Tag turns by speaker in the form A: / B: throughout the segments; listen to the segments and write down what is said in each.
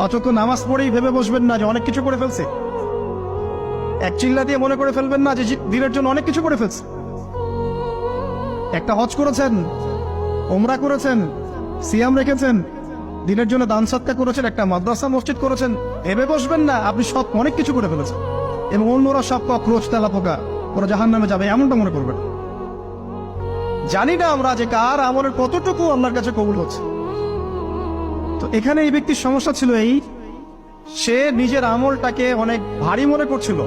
A: অচক্ষ নামাজ পড়েই ভেবে বসবেন না যে অনেক কিছু করে ফেলছে। এক চিল্লা দিয়ে মনে করে ফেলবেন না যে দিনের জন্য অনেক কিছু করে ফেলছে। একটা হজ করেছেন, ওমরা করেছেন, সিয়াম রেখেছেন, দিনের জন্য দান সৎকার করেছেন, একটা মাদ্রাসা মসজিদ করেছেন, ভেবে বসবেন না আপনি সব অনেক কিছু করে ফেলেছেন এবং অন্যরা সব কক্রোচ তেলা পোকা ওরা জাহান্নামে যাবে এমনটা মনে করবেন। জানি না আমরা যে কার আমলের কতটুকু আল্লাহর কাছে কবুল হচ্ছে। তো এখানে এই ব্যক্তির সমস্যা ছিল এই, সে নিজের আমলটাকে অনেক ভারী মনে করছিল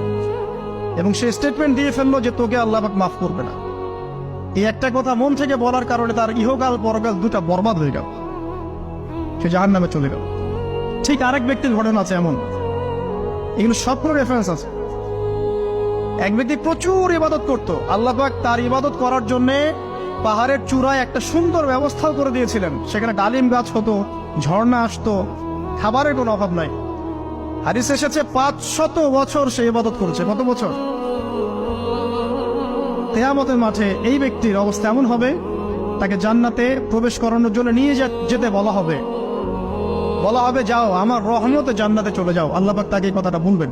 A: এবং সে স্টেটমেন্ট দিয়ে ফেললো যে তোকে আল্লাহ পাক মাফ করবে না। এই একটা কথা মন থেকে বলার কারণে তার ইহকাল পরকাল দুটা বরবাদ হয়ে গেল, সে জাহান্নামে চলে গেল। ঠিক আরেক ব্যক্তির ঘটনা আছে এমন, এগুলো সবগুলো রেফারেন্স আছে। এক ব্যক্তি প্রচুর ইবাদত করত, আল্লাহ পাক তার ইবাদত করার জন্য পাহাড়ের চূড়ায় একটা সুন্দর ব্যবস্থাও করে দিয়েছিলেন। সেখানে ডালিম গাছ হতো, ঝর্ণা আসতো, খাবারের কোনো অভাব নাই। হাদিসে এসেছে 500 বছর সে ইবাদত করেছে। কত বছর? কিয়ামতের মাঠে এই ব্যক্তির অবস্থা এমন হবে, তাকে জান্নাতে প্রবেশ করানোর জন্য নিয়ে যেতে বলা হবে যাও আমার রহমতে জান্নাতে চলে যাও। আল্লাহ পাক তাকে এই কথাটা বলবেন,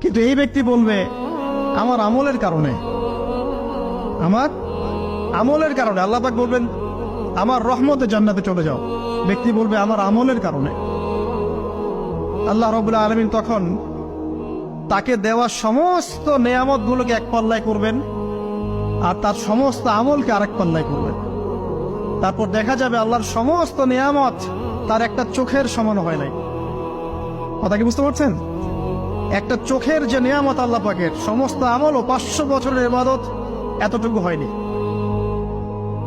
A: কিন্তু এই ব্যক্তি বলবে আমার আমলের কারণে আল্লাহ পাক বলবেন আমার রহমতে জান্নাতে চলে যাও। ব্যক্তি বলবে আমার আমলের কারণে। আল্লাহ রাব্বুল আলামিন তখন তাকে দেওয়া সমস্ত নেয়ামত গুলোকে এক পাল্লায় করবেন আর তার সমস্ত আমলকে আরেক পাল্লায় করবেন। তারপর দেখা যাবে আল্লাহর সমস্ত নেয়ামত তার একটা চোখের সমান হয় নাই। কথা কি বুঝতে পারছেন? একটা চোখের যে নেয়ামত আল্লাহ পাকের, সমস্ত আমল ও 500 বছরের ইবাদত এতটুকু হয়নি।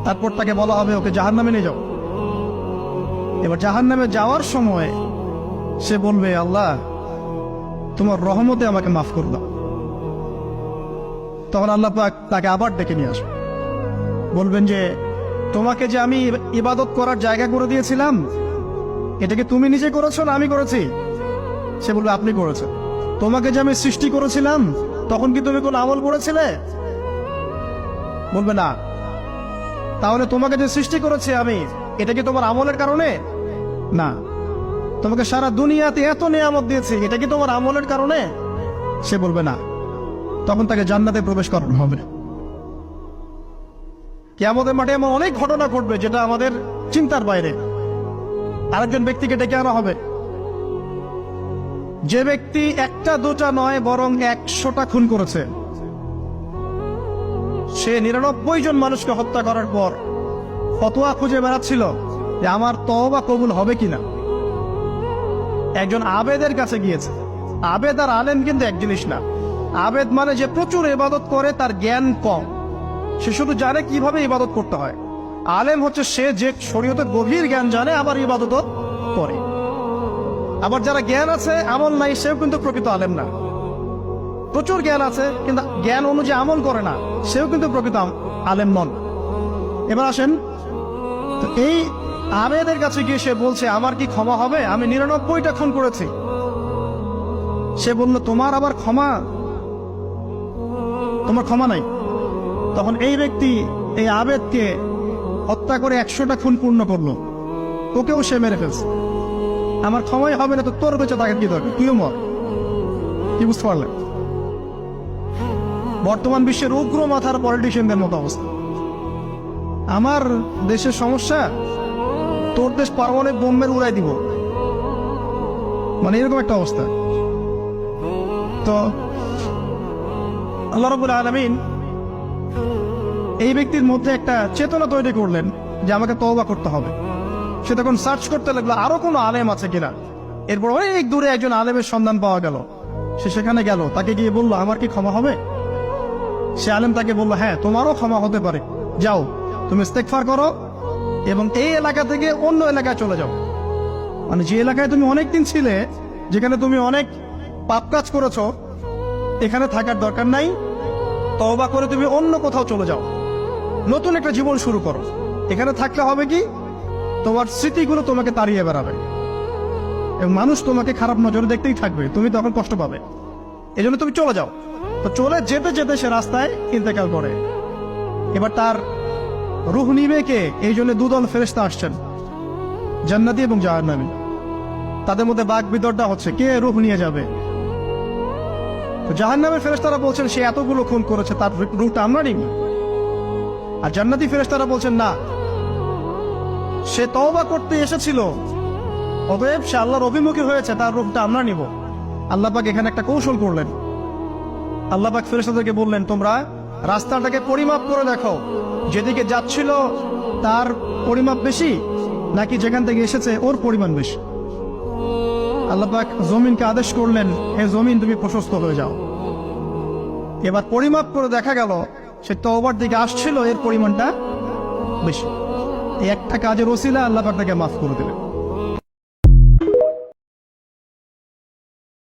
A: তারপর তাকে বলা হবে ওকে জাহান্নামে নিয়ে যাও। এবার জাহান্নামে যাওয়ার সময় সে বলবে আল্লাহ তোমার রহমতে আমাকে মাফ করে দাও। তখন আল্লাহ পাক তাকে আবার ডেকে নিয়ে আসবে, বলবেন যে তোমাকে যে আমি ইবাদত করার জায়গা করে দিয়েছিলাম, এটাকে তুমি নিজে করেছো না আমি করেছি? সে বলবে আপনি করেছেন। তোমাকে যে আমি সৃষ্টি করেছিলাম তখন কি তুমি কোন আমল করেছিলে? বলবে না। তাহলে তোমাকে যে সৃষ্টি করেছি আমি, এটা কি তোমার আমলের কারণে? না। তোমাকে সারা দুনিয়াতে এত নিয়ামত দিয়েছি, এটা কি তোমার আমলের কারণে? সে বলবে না। তখন তাকে জান্নাতে প্রবেশ করানো হবে। কিয়ামতের মাঠে এমন অনেক ঘটনা ঘটবে যেটা আমাদের চিন্তার বাইরে। আরেকজন ব্যক্তিকে ডেকে আনা হবে, যে ব্যক্তি একটা দুটা নয় বরং 100টা খুন করেছে। সে 99 জন মানুষকে হত্যা করার পর ফতোয়া খুঁজে বেড়াচ্ছিল যে আমার তওবা কবুল হবে কিনা। একজন আবেদের কাছে গিয়েছে। আবেদ আর আলেম কিন্তু এক জিনিস না। আবেদ মানে যে প্রচুর ইবাদত করে, তার জ্ঞান কম, সে শুধু জানে কিভাবে ইবাদত করতে হয়। আলেম হচ্ছে সে যে শরীয়তের গভীর জ্ঞান জানে আবার ইবাদতও করে। আবার যারা জ্ঞান আছে আমল নাই, সেও কিন্তু প্রকৃত আলেম না। প্রচুর জ্ঞান আছে কিন্তু জ্ঞান অনুযায়ী আমল করে না, সেও কিন্তু প্রকৃত আলেম নন। এবার আসেন, তো এই আবেদের কাছে গিয়ে সে বলছে আমার কি ক্ষমা হবে? আমি 99টা খুন করেছি। সে বলল তোমার আবার ক্ষমা? তোমার ক্ষমা নাই। তখন এই ব্যক্তি এই আবেদকে হত্যা করে 100টা খুন পূর্ণ করলো, ওকেও সে মেরে ফেলছে। আমার ক্ষমাই হবে না তো তোর বেঁচে থাকার কি দরকার, তুইও মর। কি বুঝতে পারলেন? বর্তমান বিশ্বের উগ্র মাথার পলিটিশিয়ানদের মতো অবস্থা। আমার দেশের সমস্যা, তোর দেশ পারমাণবিক বোম্বের উড়াই দিব, মানে এরকম একটা অবস্থা। তো আল্লাহ রাব্বুল আলামিন এই ব্যক্তির মধ্যে একটা চেতনা তৈরি করলেন যে আমাকে তওবা করতে হবে। সে তখন সার্চ করতে লাগলো আরো কোনো আলেম আছে কিনা। এরপর অনেক দূরে একজন আলেমের সন্ধান পাওয়া গেল। সে সেখানে গেল, তাকে গিয়ে বলল আমার কি ক্ষমা হবে? সে আলেম তাকে বলল হ্যাঁ তোমারও ক্ষমা হতে পারে, যাও তুমি ইস্তেগফার করো এবং এই এলাকা থেকে অন্য এলাকায় চলে যাও। মানে যে এলাকায় তুমি অনেকদিন ছিলে, যেখানে তুমি অনেক পাপ কাজ করেছো, এখানে থাকার দরকার নাই। তওবা করে তুমি অন্য কোথাও চলে যাও, নতুন একটা জীবন শুরু করো। এখানে থাকলে হবে কি, তোমার স্মৃতিগুলো তোমাকে তাড়িয়ে বেড়াবে এবং মানুষ তোমাকে খারাপ নজরে দেখতেই থাকবে, তুমি তখন কষ্ট পাবে। এই জন্য তুমি চলে যাও। তো চলে যেতে যেতে সে রাস্তায় ইন্তেকাল করে। এবার তার রূহ নিবে কে? এই জন্য দুদল ফেরেশতা আসছেন, জান্নাতি এবং জাহান্নামী। তাদের মধ্যে বাক বিতর্ডা হচ্ছে কে রূহ নিয়ে যাবে। তো জাহান্নামের ফেরেশতারা বলছেন সে এতগুলো খুন করেছে, তার রূহটা আমরা নিব। আর জান্নাতি ফেরেশতারা বলছেন না, সে তওবা করতে এসেছিল, অতএব সে আল্লাহর অভিমুখী হয়েছে, তার রূহটা আমরা নিব। আল্লাহ পাক এখানে একটা কৌশল করলেন। আল্লাহ পাক ফেরেশতাদেরকে বললেন, তোমরা রাস্তাটাকে পরিমাপ করে দেখো, যেদিকে যাচ্ছিল তার পরিমাপ বেশি নাকি যেখান থেকে এসেছে ওর পরিমাণ বেশি। আল্লাহ পাক জমিনকে আদেশ করলেন, হে জমিন তুমি প্রশস্ত হয়ে যাও। এবার পরিমাপ করে দেখা গেল সে তওবার দিকে আসছিল, এর পরিমাণটা বেশি। এই একটা কাজের ওসিলা আল্লাহ পাক তাকে মাফ করে দিলেন।